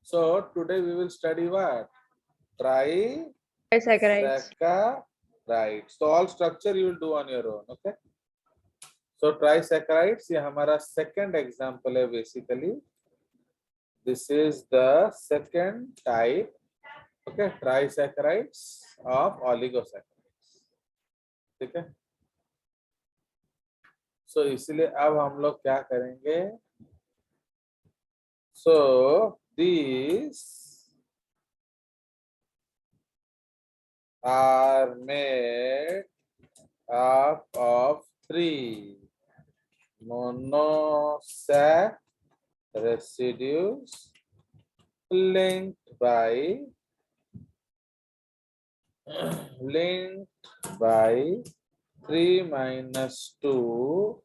So today we will study what? Disaccharides. Trisaccharides. So all structure you will do on your own. Okay. So trisaccharides ये हमारा second example है basically. This is the second type. Okay, trisaccharides of oligosaccharides. ठीक है. So इसलिए अब हम लोग क्या करेंगे? So these are made up of three monosac residues linked by 3-2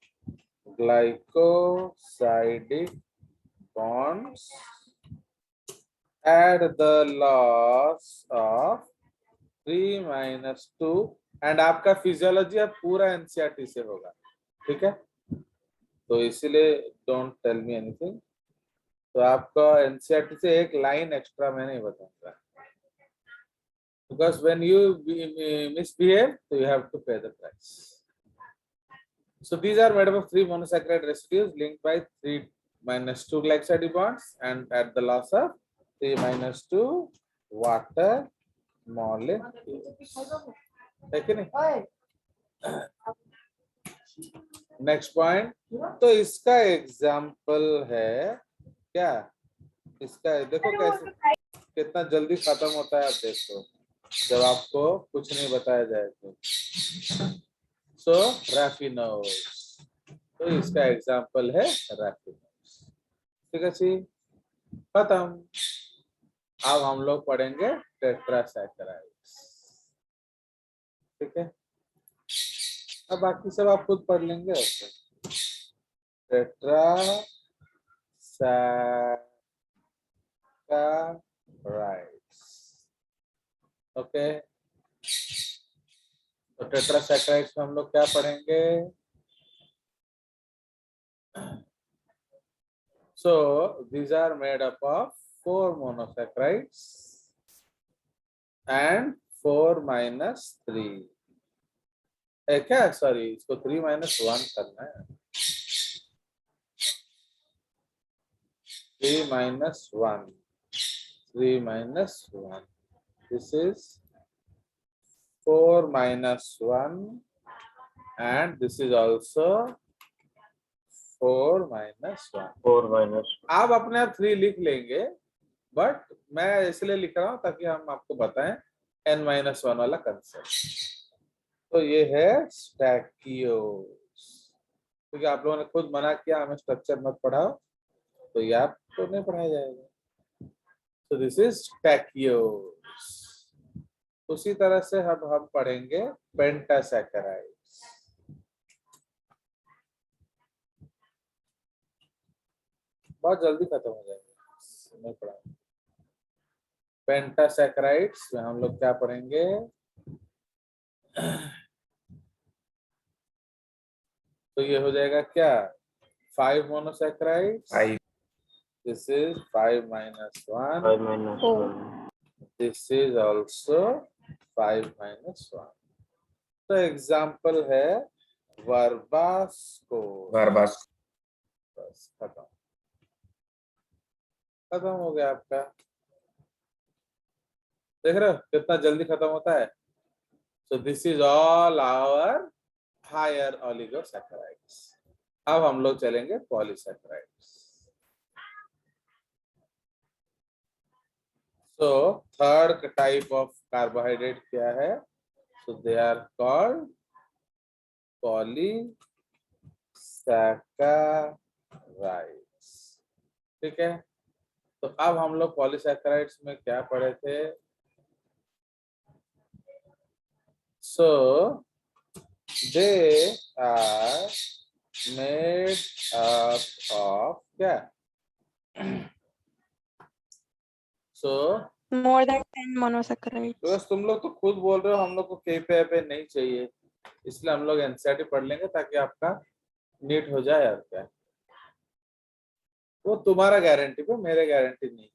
glycosidic bonds at the loss of 3-2 and आपका फिजियोलॉजी अब पूरा एनसीईआरटी से होगा. ठीक है, तो इसीलिए डोंट टेल मी एनीथिंग. तो आपका एनसीईआरटी से एक लाइन एक्स्ट्रा मैं नहीं बताऊंगा, because when you misbehave so you have to pay the price. So these are made up of 3 monosaccharide residues linked by 3-2 glycosidic bonds and at the loss of 3-2 water molecules. है कि नहीं? Next point. तो इसका example है क्या? इसका देखो कैसे कितना जल्दी खत्म होता है. आप देखो जब आपको कुछ नहीं बताया जाए तो. सो रैफिनोज, तो इसका एग्जाम्पल है रैफिनोज. ठीक है जी, खत्म. अब हम लोग पढ़ेंगे टेट्रासैकराइड्स. ठीक है, अब बाकी सब आप खुद पढ़ लेंगे. टेट्रासैकराइड्स. ओके, तो टेट्रासैकराइड्स में हम लोग क्या पढ़ेंगे? So these are made up of 4 monosaccharides and 4-3. क्या सॉरी, इसको 3-1 करना है. 3-1. This is 4-1 and this is also 4-1. आप अपने आप 3 लिख लेंगे, बट मैं इसलिए लिख रहा हूं ताकि हम आपको बताएं n-1 वाला कंसेप्ट. तो ये है स्टैकियोस. क्योंकि आप लोगों ने खुद मना किया हमें स्ट्रक्चर मत पढ़ाओ, तो ये आपको नहीं पढ़ाया जाएगा. तो दिस इज स्टैकियोस. उसी तरह से हम पढ़ेंगे पेंटासैकराइड्स. बहुत जल्दी खत्म हो जाएगा, नहीं पढ़ाएंगे. पेंटासैकराइड्स में हम लोग क्या पढ़ेंगे? तो ये हो जाएगा क्या? 5 monosaccharides. This is 5-1. This is also 5-1. तो एग्जाम्पल है वर्बास्को. बस खत्म हो गया आपका. देख रहे हो कितना जल्दी खत्म होता है. So this is all our higher oligosaccharides. अब हम लोग चलेंगे polysaccharides. So third type of carbohydrate क्या है? So they are called polysaccharides. ठीक है, तो अब हम लोग पॉलीसैकेराइड्स में क्या पढ़े थे? So they are made up of क्या? So More than 10 monosaccharides. तो बस तुम लोग तो खुद बोल रहे हो हम लोग को के नहीं चाहिए, इसलिए हम लोग एनसीईआरटी पढ़ लेंगे ताकि आपका नीट हो जाए. और क्या वो तुम्हारा गारंटी पे, मेरे गारंटी नहीं।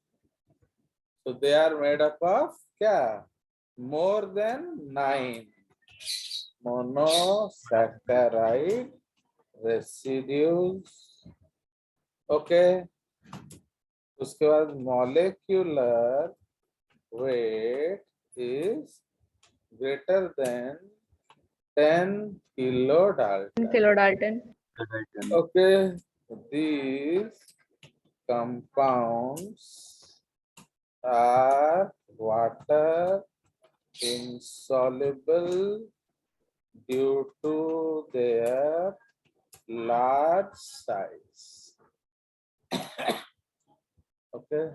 तो they are made up of क्या, more than 9 monosaccharide residues. Okay, उसके बाद molecular weight is greater than 10 kilodalton. kilodalton. Okay, these compounds are water insoluble due to their large size. Okay.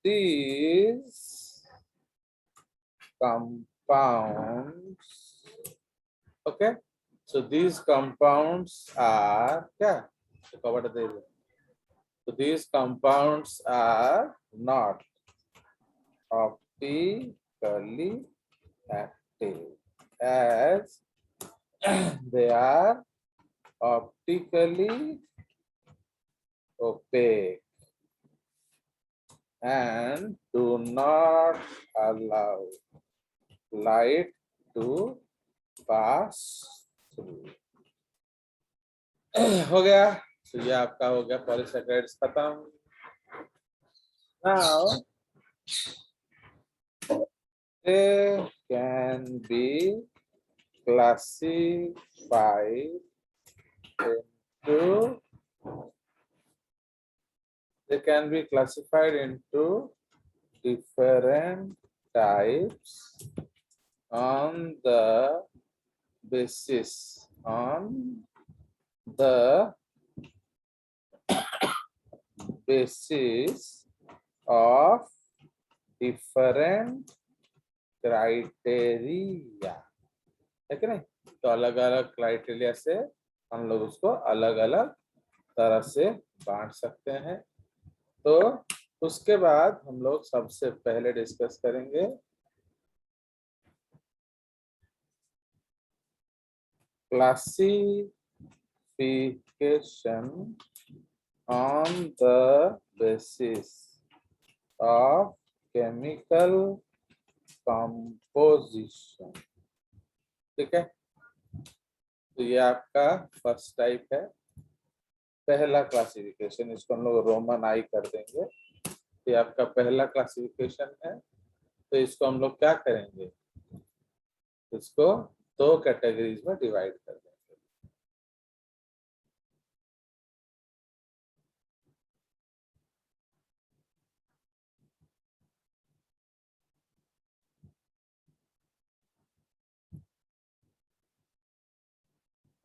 These compounds, okay, so these compounds are क्या, cover दे दो. So these compounds are not optically active as they are optically opaque and do not allow light to pass through. हो गया, तो ये आपका हो गया polysaccharides खत्म। Now they can be classified into different types on the basis of different criteria, है कि नहीं? तो अलग अलग क्राइटेरिया से हम लोग उसको अलग अलग तरह से बांट सकते हैं। तो उसके बाद हम लोग सबसे पहले डिस्कस करेंगे classification on the basis of chemical composition। ठीक है, तो ये आपका फर्स्ट टाइप है, पहला क्लासिफिकेशन, इसको हम लोग रोमन आई कर देंगे। ये आपका पहला क्लासिफिकेशन है। तो इसको हम लोग क्या करेंगे, इसको दो कैटेगरीज में डिवाइड कर देंगे।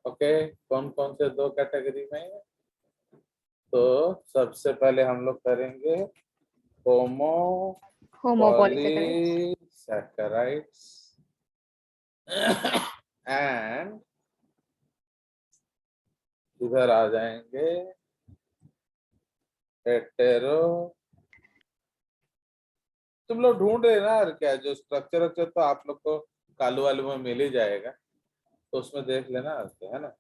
ओके, कौन कौन से दो कैटेगरी में? तो सबसे पहले हम लोग करेंगे होमोपॉलीसैकेराइड्स एंड इधर आ जाएंगे हेटेरो। तुम लोग ढूंढ रहे ना यार, क्या जो स्ट्रक्चर तो आप लोग को कालू वालू में मिल ही जाएगा, तो उसमें देख लेना, है ना?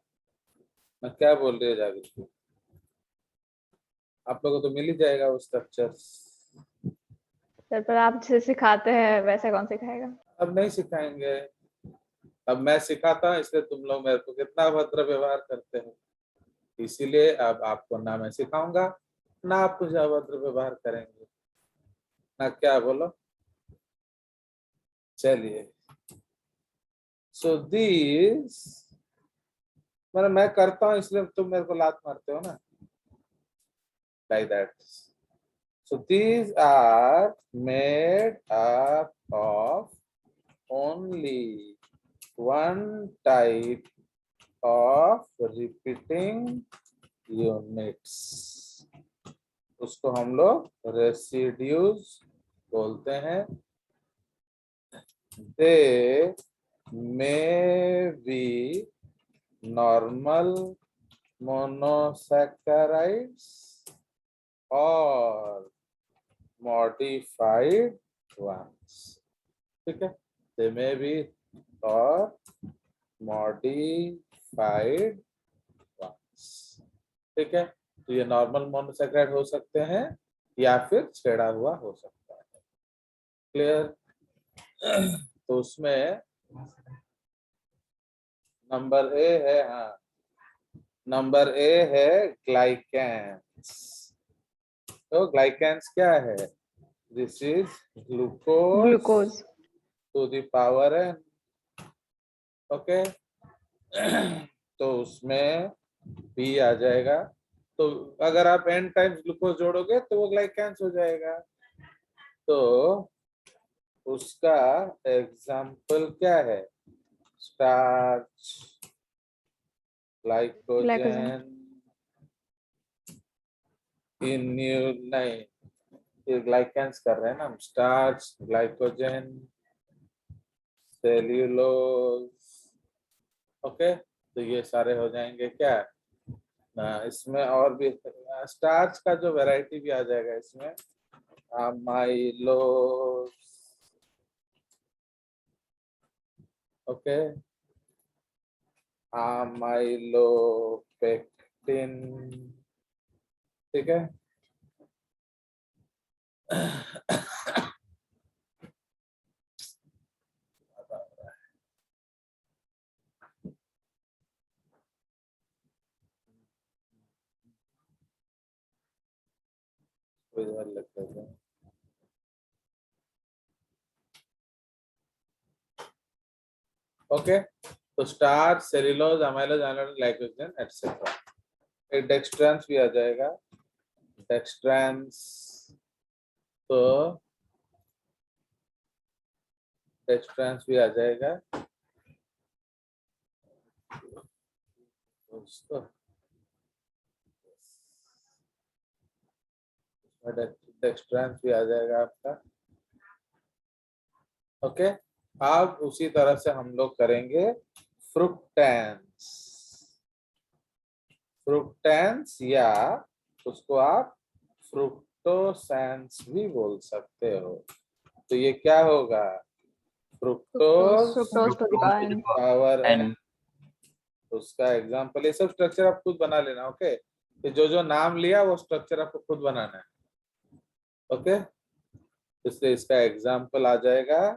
मैं क्या बोल रही है जागृति, आप लोगों को तो मिल ही जाएगा वो स्ट्रक्चर। सर पर आप जैसे सिखाते हैं वैसे कौन सिखाएगा? अब नहीं सिखाएंगे, अब मैं सिखाता हूँ, इसलिए तुम लोग मेरे को कितना भद्र व्यवहार करते हो, इसीलिए अब आपको ना मैं सिखाऊंगा ना आप कुछ अभद्र व्यवहार करेंगे ना, क्या बोलो? चलिए, सो दिस मैं करता हूँ इसलिए तुम मेरे को लात मारते हो ना, like that. So these are made up of only one type of repeating units, उसको हम लोग रेसिड्यूज बोलते हैं। They may be normal monosaccharides or modified ones, ठीक है? They may be or modified ones। ठीक है, तो ये नॉर्मल मोनोसैकेराइड हो सकते हैं या फिर छेड़ा हुआ हो सकता है। क्लियर? तो उसमें नंबर ए है, हाँ नंबर ए है ग्लाइकेंस। तो ग्लाइकेंस क्या है? This is glucose glucose. To the power N. Okay, तो उसमें बी आ जाएगा। तो अगर आप n टाइम्स ग्लूकोज जोड़ोगे तो वो ग्लाइकेंस हो जाएगा। तो उसका एग्जाम्पल क्या है? Starch, glycogen. ग्लाइकोजन, नहीं, ये ग्लाइकेंस कर रहे हैं ना हम। Starch, glycogen, cellulose. ओके, तो ये सारे हो जाएंगे क्या इसमें। और भी स्टार्च का जो वैरायटी भी आ जाएगा इसमें, अमाइलोज। Okay, amylopectin. ठीक है। इधर लिख देते हैं। ओके, तो starch, cellulose, amylose, amylose, glycogen etcetera. एक डेक्सट्रांस भी आ जाएगा। डेक्सट्रांस, तो डेक्सट्रांस भी आ जाएगा। दोस्तों डेक्सट्रांस भी आ जाएगा आपका। ओके, अब उसी तरह से हम लोग करेंगे फ्रुक्टेंस। फ्रुक्टेंस या उसको आप फ्रुक्टोसेंस भी बोल सकते हो। तो ये क्या होगा? Fructose fructose to the power N. Power N. उसका एग्जांपल, ये सब स्ट्रक्चर आप खुद बना लेना। ओके, ये जो नाम लिया वो स्ट्रक्चर आपको खुद बनाना है। ओके, इसलिए इसका एग्जांपल आ जाएगा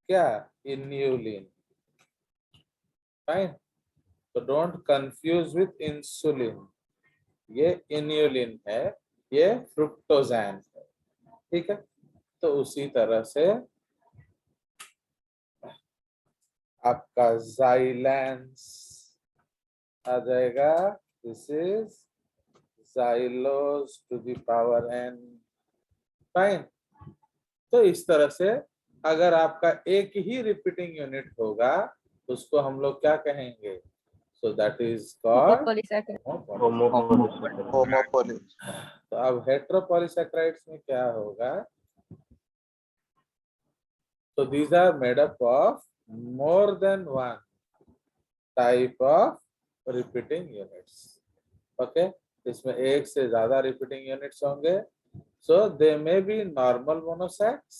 क्या? इन्यूलिन। फाइन, तो डोंट कंफ्यूज विथ इंसुलिन। ये इन्यूलिन है, ये फ्रुक्टोजैन है। ठीक है, तो उसी तरह से आपका जाइलेंस आ जाएगा। This is xylose to the power N. Fine, तो इस तरह से अगर आपका एक ही रिपीटिंग यूनिट होगा उसको हम लोग क्या कहेंगे? So that is called polysaccharide. Homopoly. तो अब हेट्रोपॉलीसैकेराइड्स में क्या होगा? So these are made up of more than one type of repeating units. Okay, इसमें एक से ज्यादा repeating units होंगे. So they may be normal monosacs,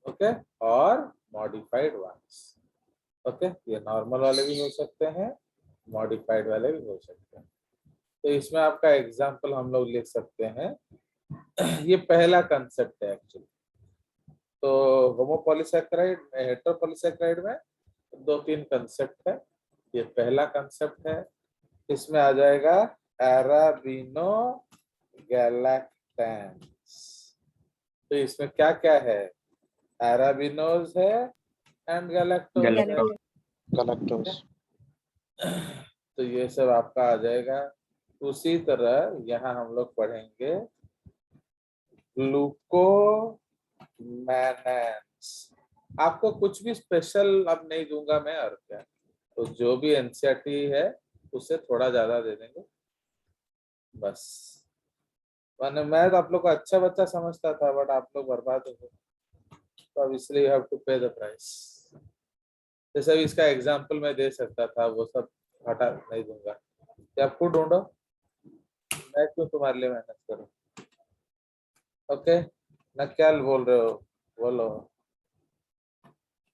okay, or modified ones. Okay, ये normal वाले भी हो सकते हैं, modified वाले भी हो सकते हैं. तो इसमें आपका एग्जाम्पल हम लोग लिख सकते हैं. ये पहला कंसेप्ट है एक्चुअली. तो होमोपॉलीसैकेराइड, हेट्रोपॉलीसैकेराइड में दो तीन कंसेप्ट है. ये पहला कंसेप्ट है. इसमें आ जाएगा अराबिनो गैलेक्टेंस. तो इसमें क्या क्या है? अराबिनोज है एंड गैलेक्टोज है. गैलेक्टोज। तो ये सब आपका आ जाएगा. उसी तरह यहाँ हम लोग पढ़ेंगे ग्लूकोमैनेंस. आपको कुछ भी स्पेशल अब नहीं दूंगा मैं, और क्या, तो जो भी एनसीईआरटी है उससे थोड़ा ज्यादा दे देंगे बस. मैं तो आप लोग को अच्छा बच्चा समझता था, बट आप लोग बर्बाद हो गए, तो अब इसलिए हैव टू पे द प्राइस. जैसे भी इसका एग्जांपल मैं दे सकता था, वो सब हटा नहीं दूंगा. या आपको ढूंढो, मैं क्यों तुम्हारे लिए मेहनत करूं? ओके, ना क्या बोल रहे हो? बोलो.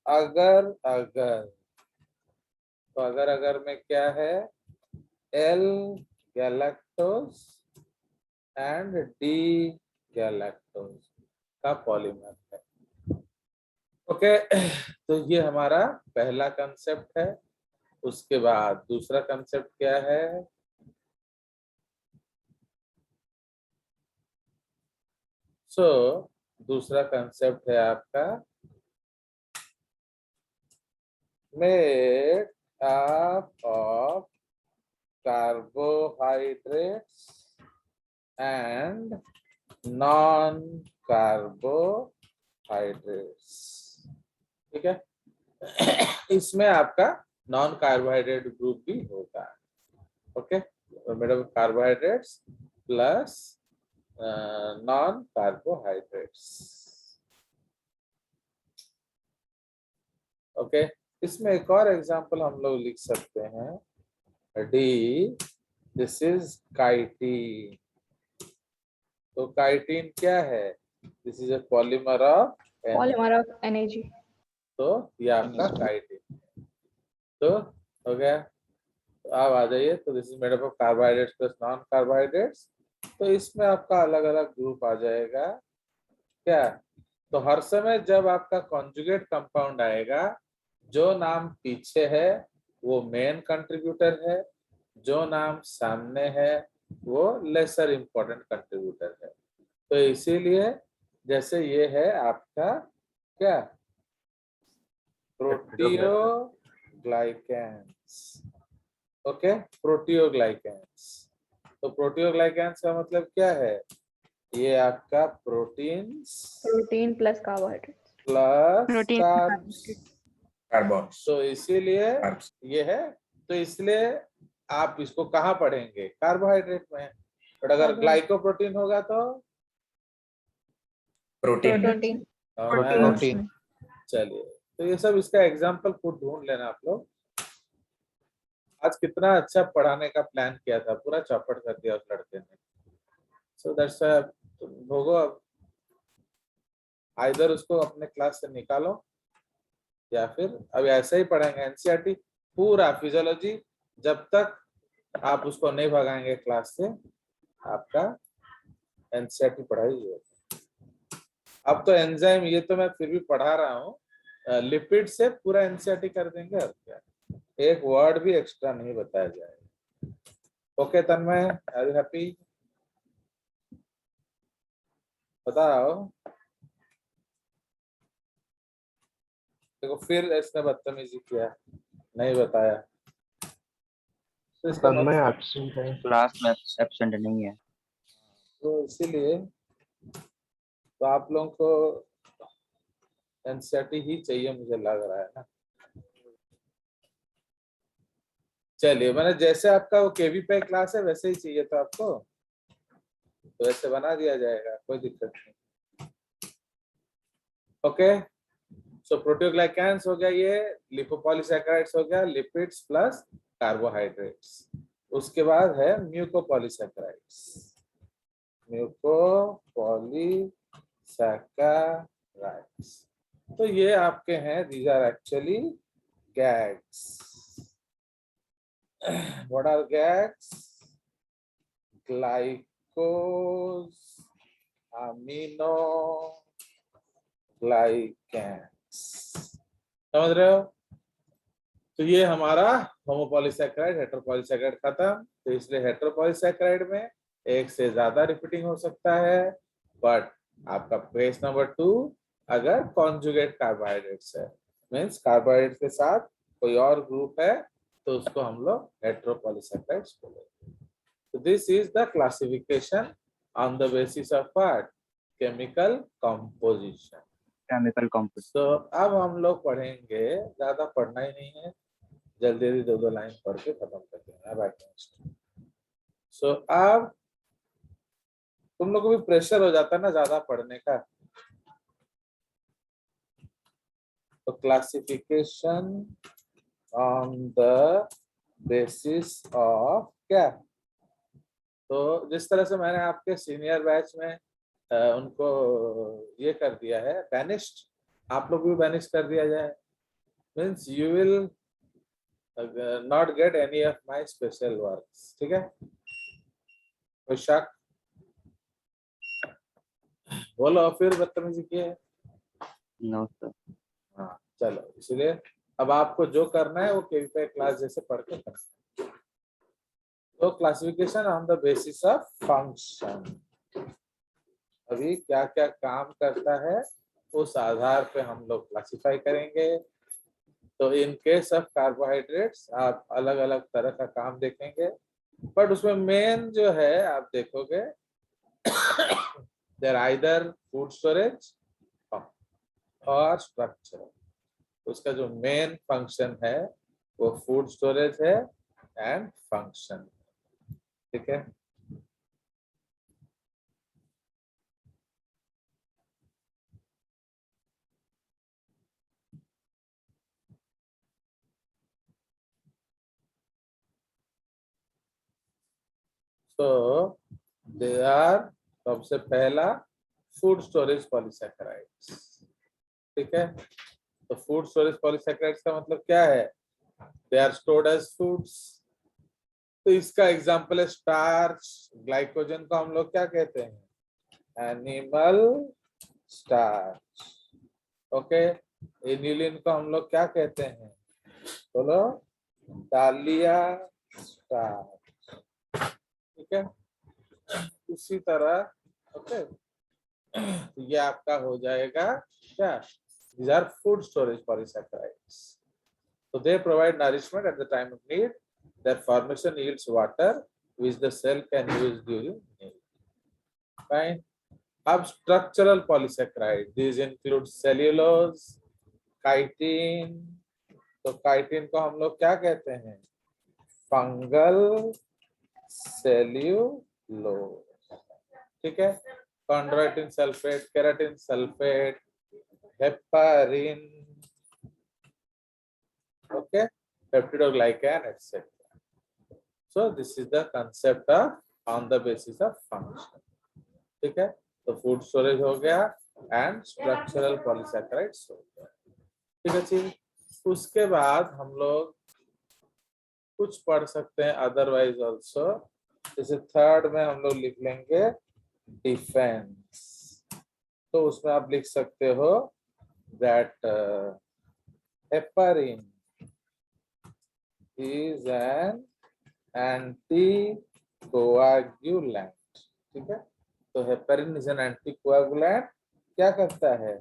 अगर अगर, तो अगर अगर में क्या है? L galactose and D galactose का पॉलीमर है। ओके, तो ये हमारा पहला कंसेप्ट है। उसके बाद दूसरा कंसेप्ट क्या है? दूसरा कंसेप्ट है आपका made up of carbohydrates and non carbohydrates. ठीक है, इसमें आपका नॉन कार्बोहाइड्रेट ग्रुप भी होगा। Okay, made up carbohydrates plus non carbohydrates. Okay, इसमें एक और एग्जांपल हम लोग लिख सकते हैं, डी दिस इज काइटिन। तो काइटिन क्या है? This is a polymer of NAG। तो ये आपका काइटिन। तो हो गया। तो आप आ जाइए। तो this is made up of carbohydrates plus non carbohydrates. तो इसमें आपका अलग अलग ग्रुप आ जाएगा क्या? तो हर समय जब आपका कॉन्जुगेट कंपाउंड आएगा, जो नाम पीछे है वो मेन कंट्रीब्यूटर है, जो नाम सामने है वो लेसर इंपॉर्टेंट कंट्रीब्यूटर है। तो इसीलिए जैसे ये है आपका क्या, प्रोटियोग्लाइकेंस। ओके, प्रोटियोग्लाइकेंस। तो प्रोटियोग्लाइकेंस का मतलब क्या है? ये आपका protein plus carbohydrate plus protein carbos. तो इसीलिए ये है। तो इसलिए आप इसको कहाँ पढ़ेंगे? कार्बोहाइड्रेट में। और अगर ग्लाइकोप्रोटीन होगा तो प्रोटीन। प्रोटीन। चलिए, तो ये सब इसका एग्जाम्पल खुद ढूंढ लेना आप लोग। आज कितना अच्छा पढ़ाने का प्लान किया था, पूरा चौपट कर दिया उस लड़के ने। सो दैट्स भोगो। अब आइदर उसको अपने क्लास से निकालो या फिर अब ऐसे ही पढ़ेंगे एनसीईआरटी पूरा फिजियोलॉजी। जब तक आप उसको नहीं भगाएंगे क्लास से, आपका एनसीईआरटी पढ़ाई है। अब तो एंजाइम ये तो मैं फिर भी पढ़ा रहा हूँ, लिपिड से पूरा एनसीईआरटी कर देंगे। और क्या, एक वर्ड भी एक्स्ट्रा नहीं बताया जाएगा। Okay Tanmay, are you happy? बताओ। देखो फिर इसने बदतमीजी किया, नहीं बताया। तो इसका तन्मय मतलब एब्सेंट है। क्लास में एब्सेंट नहीं है। तो इसीलिए तो आप लोगों को एनसीईआरटी ही चाहिए मुझे लग रहा है ना। चलिए, मैंने जैसे आपका वो केवी पे क्लास है वैसे ही चाहिए था आपको, तो वैसे बना दिया जाएगा, कोई दिक्कत नहीं। ओके, सो प्रोटीओग्लाइकेंस हो गया, ये लिपोपॉलीसैकेराइड्स हो गया, लिपिड्स प्लस कार्बोहाइड्रेट्स। उसके बाद है म्यूकोपॉलीसैकेराइड्स। म्यूकोपॉलीसैकेराइड्स तो ये आपके हैं, these are actually GAGs. What are GAGs? Glycosaminoglycans. समझ रहे हो? तो ये हमारा होमोपॉलीसैकेराइड, हेटेरोपॉलीसैकेराइड खत्म। तो इसलिए हेटेरोपॉलीसैकेराइड में एक से ज्यादा रिपीटिंग हो सकता है, बट आपका पेज नंबर 2 अगर कॉन्जुगेट कार्बोहाइड्रेट्स है, मींस कार्बोहाइड्रेट के साथ कोई और ग्रुप है, तो उसको हम लोग हेटेरोपॉलीसैकेराइड्स बोलेंगे। तो this is the classification on the basis of what? Chemical composition. Chemical composition. तो अब हम लोग पढ़ेंगे, ज्यादा पढ़ना ही नहीं है, जल्दी जल्दी 2-2 लाइन पढ़ के खत्म कर देंगे। सो अब तुम लोग को भी प्रेशर हो जाता है ना ज्यादा पढ़ने का। तो classification on the basis of क्या? तो जिस तरह से मैंने आपके सीनियर बैच में उनको ये कर दिया है बैनिश्ड, आप लोग भी बैनिश कर दिया जाए, means you will not get any of my special works. ठीक है, कोई शक? बोलो फिर बदतमीजी की है। No sir. हाँ चलो, इसलिए अब आपको जो करना है वो केवीपीआई क्लास जैसे पढ़ के करना है। तो classification on the basis of function, अभी क्या क्या काम करता है उस आधार पे हम लोग क्लासिफाई करेंगे। तो इन केस ऑफ कार्बोहाइड्रेट्स आप अलग अलग तरह का काम देखेंगे, बट उसमें मेन जो है आप देखोगे देयर आइदर फूड स्टोरेज और स्ट्रक्चर। उसका जो मेन फंक्शन है वो फूड स्टोरेज है एंड फंक्शन, ठीक है। तो दे आर, सबसे पहला फूड स्टोरेज पॉलीसैकेराइड्स, ठीक है। तो फूड स्टोरेज पॉलीसैकेराइड्स का मतलब क्या है? They are stored as foods. तो इसका एग्जांपल है स्टार्च। ग्लाइकोजन को हम लोग क्या कहते हैं? Animal starch. ओके, एनिलिन को हम लोग क्या कहते हैं? बोलो, डालिया स्टार्च, ठीक है। उसी तरह ओके, ये आपका हो जाएगा क्या? These are food storage polysaccharides. So they provide nourishment at the time of need. Their formation yields water, which the cell can use during need. Fine. अब structural polysaccharide, these include cellulose, chitin. तो chitin को हम लोग क्या कहते हैं? Fungal cellulose, ठीक है। chondroitin sulphate, keratin sulphate, heparin, okay, peptidoglycan, etc. So this is the concept of on the basis of function, ठीक है। तो फूड स्टोरेज हो गया एंड स्ट्रक्चरल पॉलीसैकेराइड्स हो गया, ठीक है जी। उसके बाद हम लोग कुछ पढ़ सकते हैं अदरवाइज ऑल्सो। जैसे थर्ड में हम लोग लिख लेंगे डिफेंस। तो उसमें आप लिख सकते हो that heparin is an anticoagulant, ठीक है। तो हेपेरिन इज एन एंटीकोआगुलेंट, क्या करता है?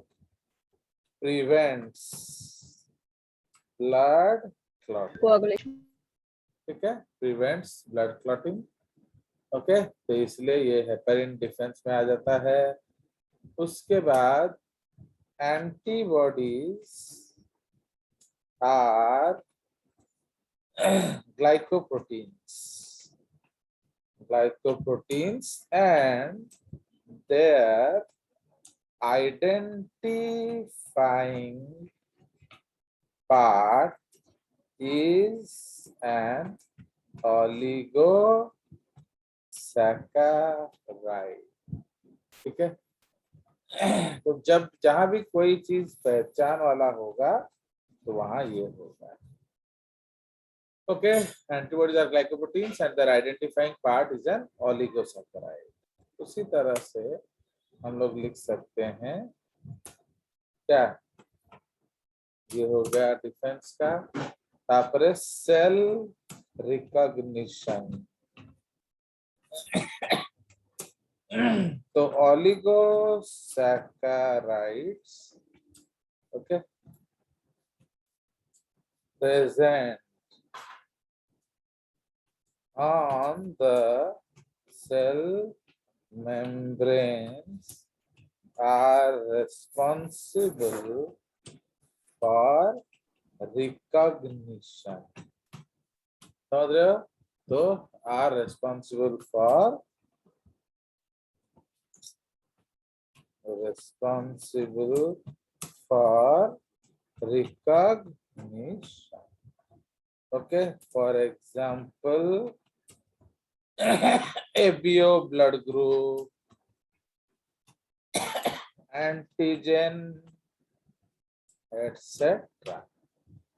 Prevents blood clotting, coagulation. ठीक है, प्रिवेंट्स ब्लड क्लॉटिंग। ओके, तो इसलिए ये हेपेरिन डिफेंस में आ जाता है। उसके बाद antibodies are glycoproteins and their identifying part is an oligosaccharide, ठीक है। तो जब जहां भी कोई चीज पहचान वाला होगा तो वहां ये होगा, okay. Antibodies are glycoproteins and their identifying part is an oligosaccharide. उसी तरह से हम लोग लिख सकते हैं क्या? ये हो गया डिफेंस का। तापरे सेल रिकॉग्निशन। तो oligosaccharides, okay, present on the cell membranes are responsible for recognition. समझ रहे हो? तो are responsible for recognition. Okay, for example, ABO blood group, antigen, etc.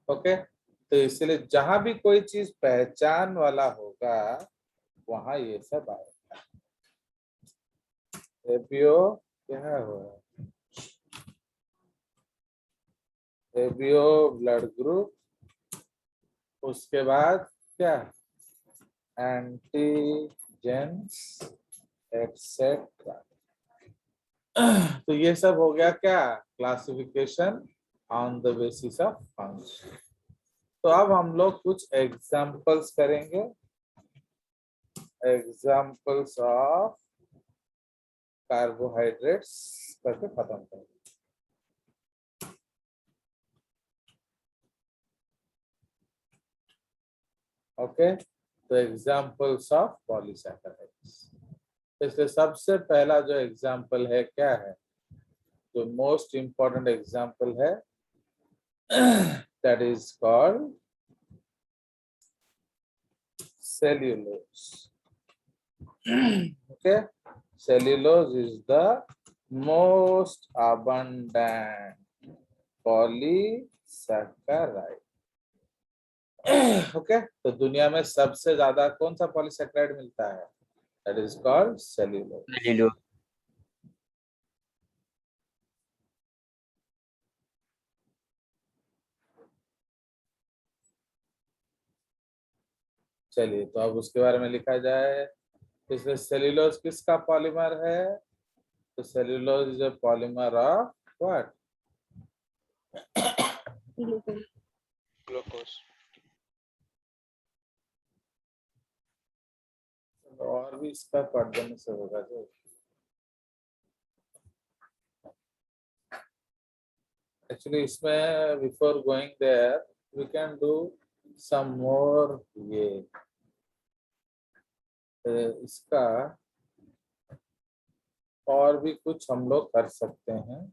Okay, तो इसलिए जहां भी कोई चीज पहचान वाला होगा वहां ये सब आएगा, एबीओ क्या हुआ? एबीओ ब्लड ग्रुप, उसके बाद क्या? Antigens etcetera. तो ये सब हो गया क्या? Classification on the basis of function. तो अब हम लोग कुछ एग्जाम्पल्स करेंगे, एग्जाम्पल्स ऑफ कार्बोहाइड्रेट्स करके खत्म करेंगे। ओके, तो एग्जाम्पल्स ऑफ पॉलीसैकेराइड्स। इसलिए सबसे पहला जो एग्जाम्पल है क्या है? जो मोस्ट इंपॉर्टेंट एग्जाम्पल है that is called cellulose. Okay, cellulose is the most abundant polysaccharide. Okay, तो दुनिया में सबसे ज्यादा कौन सा पॉलीसैकेराइड मिलता है? That is called cellulose. Cellulose. चलिए, तो अब उसके बारे में लिखा जाए। इसमें सेल्यूलोज किसका पॉलीमर है? तो cellulose is a polymer of what? Glucose. और भी इसका पढ़ देने से होगा जो। एक्चुअली इसमें before going there we can do some more. ये इसका और भी कुछ हम लोग कर सकते हैं।